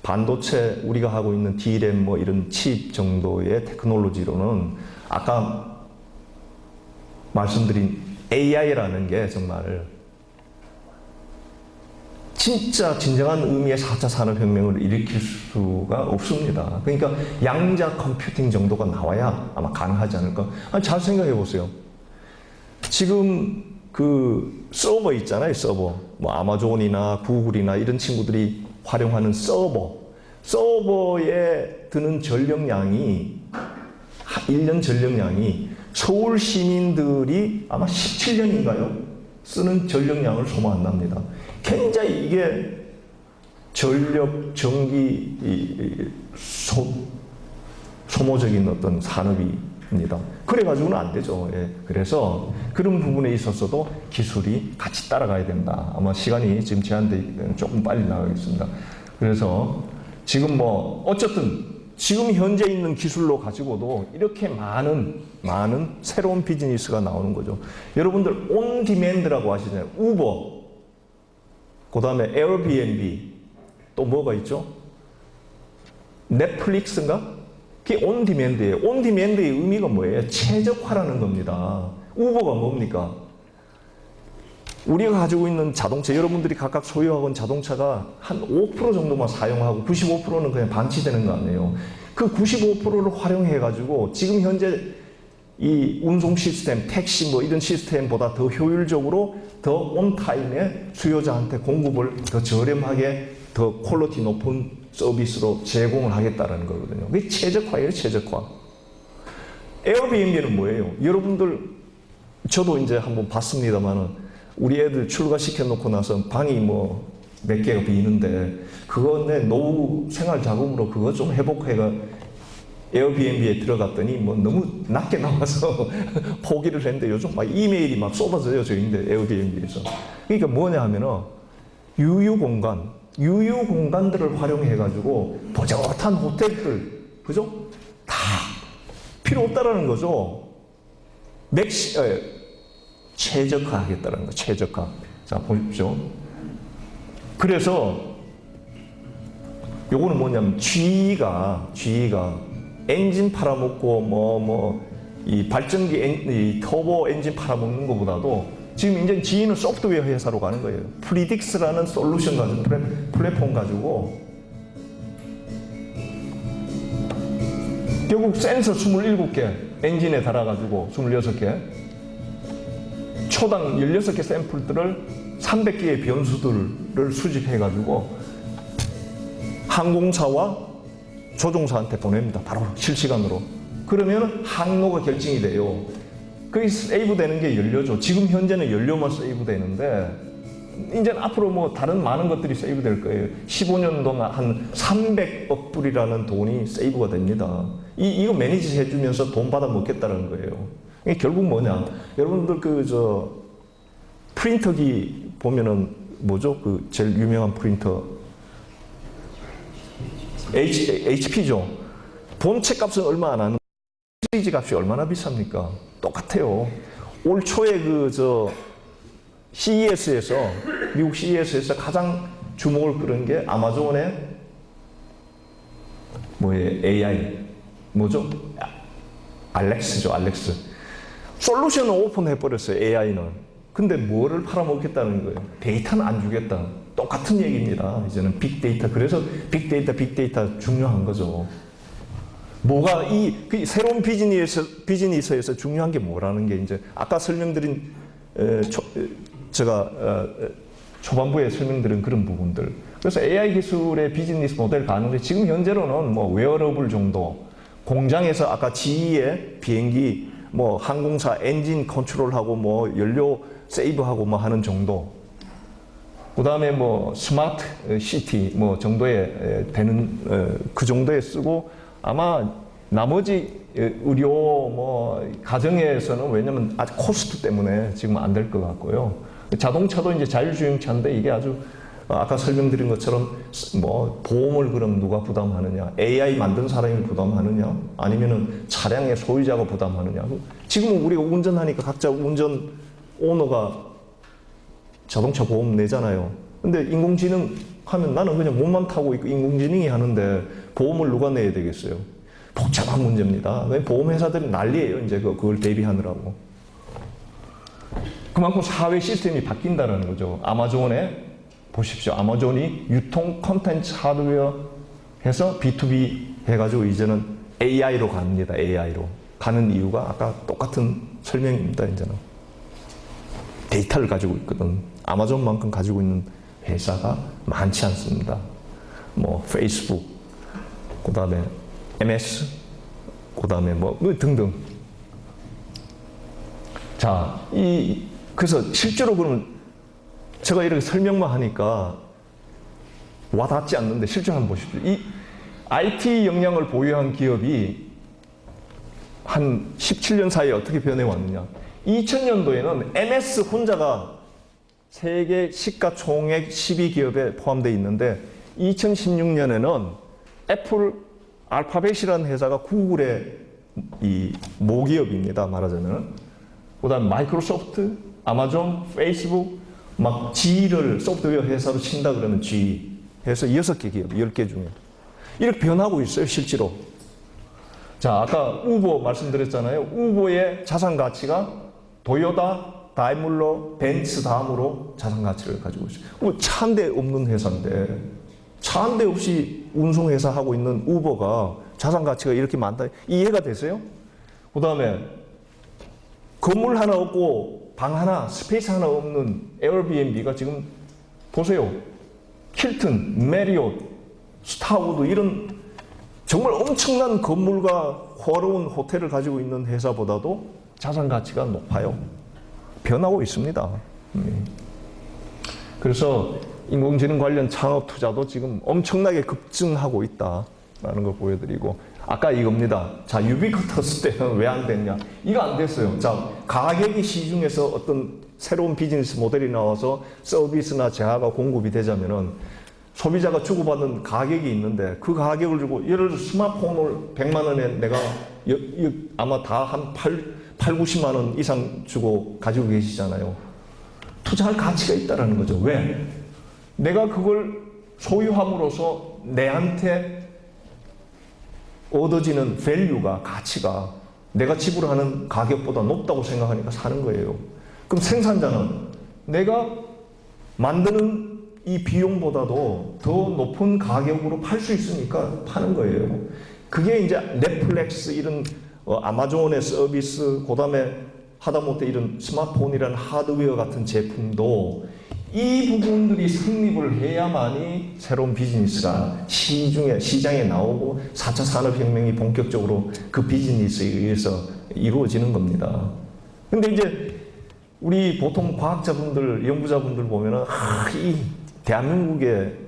반도체 우리가 하고 있는 D램 뭐 이런 칩 정도의 테크놀로지로는 아까 말씀드린 AI라는 게 정말 진짜 진정한 의미의 4차 산업혁명을 일으킬 수가 없습니다. 그러니까 양자 컴퓨팅 정도가 나와야 아마 가능하지 않을까. 아니, 잘 생각해 보세요. 지금 그 서버 있잖아요, 서버. 뭐 아마존이나 구글이나 이런 친구들이 활용하는 서버에 드는 전력량이 1년 전력량이 서울 시민들이 아마 17년인가요? 쓰는 전력량을 소모한답니다. 굉장히 이게 전력, 전기 소모적인 어떤 산업입니다. 그래가지고는 안 되죠. 예. 그래서 그런 부분에 있어서도 기술이 같이 따라가야 된다. 아마 시간이 지금 제한돼 있기 때문에 조금 빨리 나가겠습니다. 그래서 지금 뭐 어쨌든 지금 현재 있는 기술로 가지고도 이렇게 많은 새로운 비즈니스가 나오는 거죠. 여러분들 온 디맨드라고 하시잖아요. 우버, 그 다음에 에어비앤비, 또 뭐가 있죠? 넷플릭스인가? 그게 온 디맨드예요. 온 디맨드의 의미가 뭐예요? 최적화라는 겁니다. 우버가 뭡니까? 우리가 가지고 있는 자동차, 여러분들이 각각 소유하고 있는 자동차가 한 5% 정도만 사용하고 95%는 그냥 방치되는 거 아니에요. 그 95%를 활용해가지고 지금 현재 이 운송 시스템, 택시 뭐 이런 시스템보다 더 효율적으로 더 온타임에 수요자한테 공급을 더 저렴하게 더 퀄리티 높은 서비스로 제공을 하겠다는 거거든요. 그게 최적화예요, 최적화. 에어비앤비는 뭐예요? 여러분들, 저도 이제 한번 봤습니다만은 우리 애들 출가시켜 놓고 나서 방이 뭐 몇 개가 비는데 그거 내 노후 생활 자금으로 그거 좀 회복해가 에어비앤비에 들어갔더니 뭐 너무 낮게 나와서 포기를 했는데 요즘 막 이메일이 막 쏟아져요, 저희인데 에어비앤비에서. 그러니까 뭐냐 하면은 유유공간들을 활용해가지고 보젓한 호텔들, 그죠? 다 필요 없다라는 거죠. 최적화하겠다는 거예요. 최적화. 자, 보십시오. 그래서 요거는 뭐냐면 GE가 엔진 팔아먹고 이 발전기 이 터보 엔진 팔아먹는 것보다도 지금 이제 GE는 소프트웨어 회사로 가는 거예요. 프리딕스라는 솔루션 가지고 플랫폼 가지고 결국 센서 27개 엔진에 달아가지고 26개 초당 16개 샘플들을 300개의 변수들을 수집해가지고 항공사와 조종사한테 보냅니다. 바로 실시간으로. 그러면 항로가 결정이 돼요. 그게 세이브 되는 게 연료죠. 지금 현재는 연료만 세이브 되는데 이제 앞으로 뭐 다른 많은 것들이 세이브 될 거예요. 15년 동안 한 300억 불이라는 돈이 세이브가 됩니다. 이거 매니지 해주면서 돈 받아 먹겠다는 거예요. 이게 결국 뭐냐? 여러분들 프린터기 보면은 뭐죠? 그 제일 유명한 프린터 HP죠. 본체 값은 얼마 안 하는 시리즈 값이 얼마나 비쌉니까? 똑같아요. 올 초에 CES에서 미국 CES에서 가장 주목을 끌은 게 아마존의 AI 뭐죠? 알렉스죠, 알렉스. 솔루션을 오픈해 버렸어요, AI는. 근데 뭐를 팔아먹겠다는 거예요? 데이터는 안 주겠다. 똑같은 얘기입니다. 이제는 빅데이터. 그래서 빅데이터 중요한 거죠. 뭐가 그 새로운 비즈니스에서 중요한 게 뭐라는 게 이제 아까 설명드린 제가 초반부에 설명드린 그런 부분들. 그래서 AI 기술의 비즈니스 모델 가는데 지금 현재로는 뭐 웨어러블 정도, 공장에서 아까 GE의 비행기, 뭐 항공사 엔진 컨트롤하고 뭐 연료 세이브하고 뭐 하는 정도. 그 다음에 뭐 스마트 시티 뭐 정도에 되는 그 정도에 쓰고 아마 나머지 의료 뭐 가정에서는 왜냐면 아직 코스트 때문에 지금 안 될 것 같고요. 자동차도 이제 자율주행차인데 이게 아주 아까 설명드린 것처럼 뭐 보험을 그럼 누가 부담하느냐, AI 만든 사람이 부담하느냐, 아니면은 차량의 소유자가 부담하느냐. 지금은 우리가 운전하니까 각자 운전 오너가 자동차 보험 내잖아요. 근데 인공지능 하면 나는 그냥 몸만 타고 있고 인공지능이 하는데 보험을 누가 내야 되겠어요? 복잡한 문제입니다. 보험회사들이 난리예요. 이제 그걸 대비하느라고. 그만큼 사회 시스템이 바뀐다는 거죠. 아마존에 보십시오. 아마존이 유통 콘텐츠 하드웨어 해서 B2B 해가지고 이제는 AI로 갑니다. AI로. 가는 이유가 아까 똑같은 설명입니다. 이제는. 데이터를 가지고 있거든. 아마존만큼 가지고 있는 회사가 많지 않습니다. 뭐 페이스북, 그 다음에 MS, 그 다음에 뭐 등등. 자, 그래서 실제로 그러면 제가 이렇게 설명만 하니까 와닿지 않는데 실제로 한번 보십시오. 이 IT 역량을 보유한 기업이 한 17년 사이에 어떻게 변해왔느냐. 2000년도에는 MS 혼자가 세계 시가총액 12기업에 포함되어 있는데 2016년에는 애플, 알파벳이라는 회사가 구글의 이 모기업입니다. 말하자면. 그 다음 마이크로소프트, 아마존, 페이스북, 막 G를 소프트웨어 회사로 친다 그러면 G 해서 6개 기업, 10개 중에. 이렇게 변하고 있어요, 실제로. 자, 아까 우버 말씀드렸잖아요. 우버의 자산 가치가 도요타, 다이물러, 벤츠 다음으로 자산 가치를 가지고 있어요. 차 한 대 없는 회사인데, 차 한 대 없이 운송회사 하고 있는 우버가 자산 가치가 이렇게 많다. 이해가 되세요? 그 다음에 건물 하나 없고 방 하나, 스페이스 하나 없는 에어비앤비가 지금 보세요. 힐튼, 메리엇, 스타우드 이런 정말 엄청난 건물과 호화로운 호텔을 가지고 있는 회사보다도 자산 가치가 높아요. 변하고 있습니다. 그래서 인공지능 관련 창업 투자도 지금 엄청나게 급증하고 있다라는 걸 보여드리고, 아까 이겁니다. 자, 유비쿼터스 때는 왜 안 됐냐? 이거 안 됐어요. 자, 가격이 시중에서 어떤 새로운 비즈니스 모델이 나와서 서비스나 재화가 공급이 되자면은 소비자가 주고받는 가격이 있는데 그 가격을 주고, 예를 들어 스마트폰을 100만 원에 내가 아마 다 한 90만 원 이상 주고 가지고 계시잖아요. 투자할 가치가 있다라는 거죠. 왜? 내가 그걸 소유함으로써 내한테 얻어지는 밸류가, 가치가 내가 지불하는 가격보다 높다고 생각하니까 사는 거예요. 그럼 생산자는 내가 만드는 이 비용보다도 더 높은 가격으로 팔 수 있으니까 파는 거예요. 그게 이제 넷플릭스 이런 아마존의 서비스, 그 다음에 하다못해 이런 스마트폰이라는 하드웨어 같은 제품도 이 부분들이 성립을 해야만이 새로운 비즈니스가 시장에 나오고 4차 산업혁명이 본격적으로 그 비즈니스에 의해서 이루어지는 겁니다. 근데 이제 우리 보통 과학자분들, 연구자분들 보면은, 이 대한민국에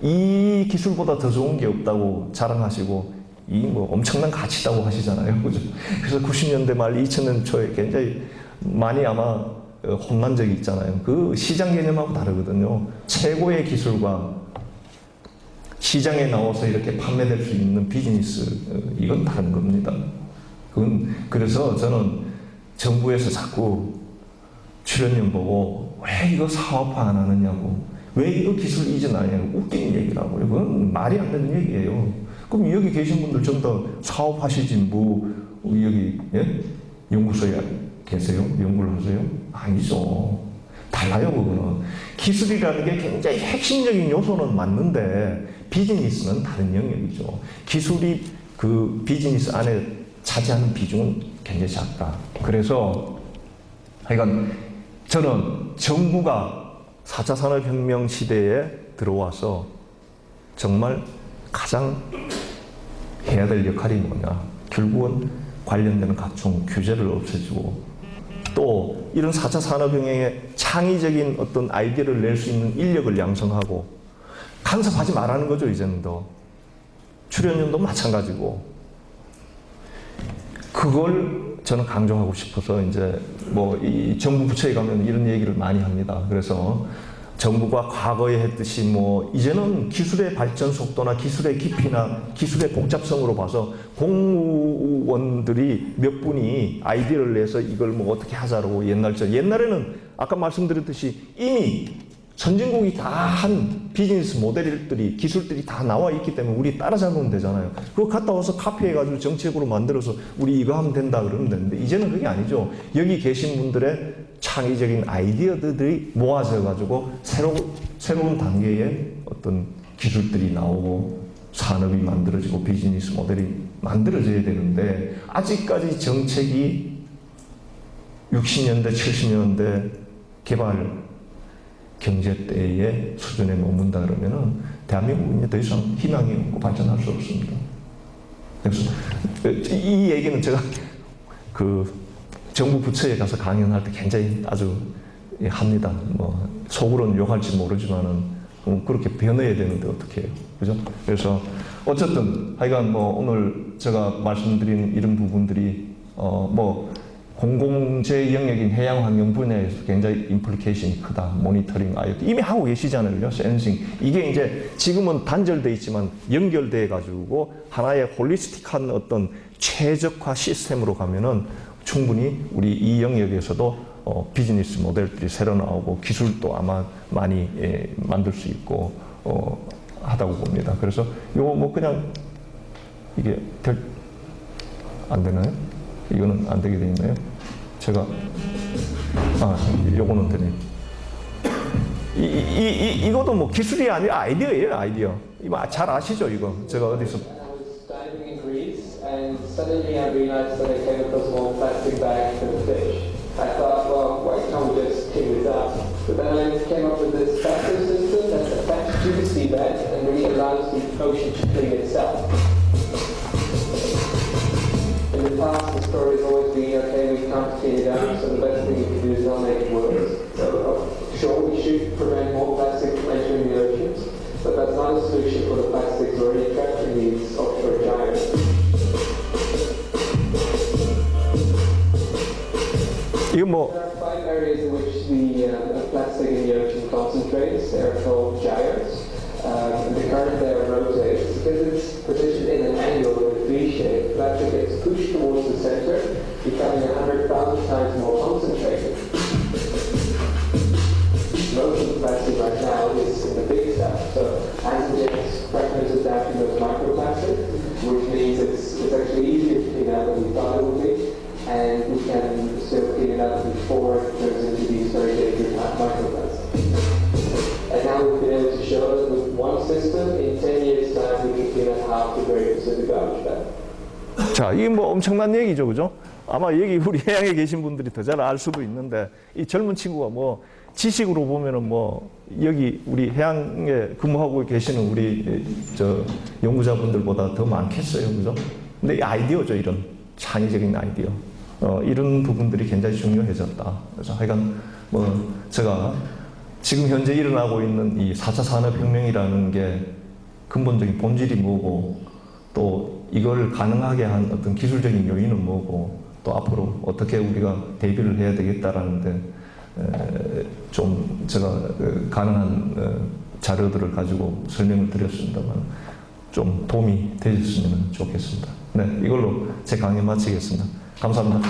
이 기술보다 더 좋은 게 없다고 자랑하시고, 이 뭐 엄청난 가치다고 하시잖아요. 그죠? 그래서 90년대 말 2000년 초에 굉장히 많이 아마 혼난 적이 있잖아요. 그 시장 개념하고 다르거든요. 최고의 기술과 시장에 나와서 이렇게 판매될 수 있는 비즈니스, 이건 다른 겁니다. 그래서 저는 정부에서 자꾸 출연료 보고 왜 이거 사업화 안 하느냐고, 왜 이거 기술 이전 안 하냐고 웃기는 얘기라고요. 그건 말이 안 되는 얘기예요. 그럼 여기 계신 분들 전부 다 사업하시지 뭐 여기 연구소에 계세요? 연구를 하세요? 아니죠. 달라요, 그거는. 기술이라는 게 굉장히 핵심적인 요소는 맞는데 비즈니스는 다른 영역이죠. 기술이 그 비즈니스 안에 차지하는 비중은 굉장히 작다. 그래서 하여간 저는 정부가 4차 산업혁명 시대에 들어와서 정말 가장 해야 될 역할이 뭐냐. 결국은 관련되는 각종 규제를 없애주고, 또 이런 4차 산업혁명에 창의적인 어떤 아이디어를 낼 수 있는 인력을 양성하고, 간섭하지 말라는 거죠. 이제는 더 출연료도 마찬가지고, 그걸 저는 강조하고 싶어서 이제 뭐 이 정부 부처에 가면 이런 얘기를 많이 합니다. 그래서 정부가 과거에 했듯이 뭐 이제는 기술의 발전 속도나 기술의 깊이나 기술의 복잡성으로 봐서 공무원들이 몇 분이 아이디어를 내서 이걸 뭐 어떻게 하자고, 옛날에는 아까 말씀드렸듯이 이미 선진국이 다 한 비즈니스 모델들이, 기술들이 다 나와 있기 때문에 우리 따라잡으면 되잖아요. 그거 갔다 와서 카피해가지고 정책으로 만들어서 우리 이거 하면 된다 그러면 되는데, 이제는 그게 아니죠. 여기 계신 분들의 창의적인 아이디어들이 모아져 가지고 새로운 단계의 어떤 기술들이 나오고 산업이 만들어지고 비즈니스 모델이 만들어져야 되는데 아직까지 정책이 60년대, 70년대 개발 경제 때의 수준에 머문다 그러면은 대한민국은 더 이상 희망이 없고 발전할 수 없습니다. 그래서 이 얘기는 제가 그 정부 부처에 가서 강연할 때 굉장히 아주 합니다. 뭐 속으로는 욕할지 모르지만은 그렇게 변해야 되는데 어떻게 해요, 그죠? 그래서 어쨌든 하여간 뭐 오늘 제가 말씀드린 이런 부분들이 뭐 공공재 영역인 해양 환경 분야에서 굉장히 임플리케이션이 크다. 모니터링, IoT 이미 하고 계시잖아요, 그죠? 센싱 이게 이제 지금은 단절돼 있지만 연결돼 가지고 하나의 홀리스틱한 어떤 최적화 시스템으로 가면은 충분히 우리 이 영역에서도 비즈니스 모델들이 새로 나오고 기술도 아마 많이 만들 수 있고 하다고 봅니다. 그래서 요거 뭐 그냥 이게 안 되나요? 이거는 안 되게 돼 있나요? 제가 요거는 되네. 이것도 뭐 기술이 아니라 아이디어예요, 아이디어. 이거 잘 아시죠, 이거? 제가 어디서 and suddenly I realized that I came across one plastic bag for the fish. I thought, well, why can't we just clean it up? But then I came up with this filter system that's attached to the seabed and really allows the ocean to clean itself. In the past, the story has always been, okay, we can't clean it up, so the best thing we can do is not make it worse. So, sure, we should prevent more plastic from entering the oceans, but that's not a solution for the plastics already trapped in these offshore giants. 이거 뭐 There are 5 areas in which the plastic in the ocean concentrates. They are called gyres. The current there rotates because it's positioned in an angle with a V shape. Plastic gets pushed towards the center, becoming 100,000 times more concentrated. Most of the plastic right now is in the big stuff. So as it gets fragmented down to those microplastics, which means it's actually easier to clean out than we thought it would be. And we can still clean it up before it turns into these very dangerous microplastics. And now we've been able to show that with one system, in 10 years' time, we can clean up half the Great Pacific garbage bag. 자, 이게 뭐 엄청난 얘기죠, 그죠? 아마 여기 우리 해양에 계신 분들이 더 잘 알 수도 있는데 이 젊은 친구가 뭐 지식으로 보면은 뭐 여기 우리 해양에 근무하고 계시는 우리 저 연구자분들보다 더 많겠어요, 그죠? 근데 이 아이디어죠, 이런 창의적인 아이디어. 이런 부분들이 굉장히 중요해졌다. 그래서 하여간 뭐 제가 지금 현재 일어나고 있는 이 4차 산업혁명이라는 게 근본적인 본질이 뭐고 또 이걸 가능하게 한 어떤 기술적인 요인은 뭐고 또 앞으로 어떻게 우리가 대비를 해야 되겠다라는데 좀 제가 가능한 자료들을 가지고 설명을 드렸습니다만 좀 도움이 되셨으면 좋겠습니다. 네, 이걸로 제 강의 마치겠습니다. 감사합니다.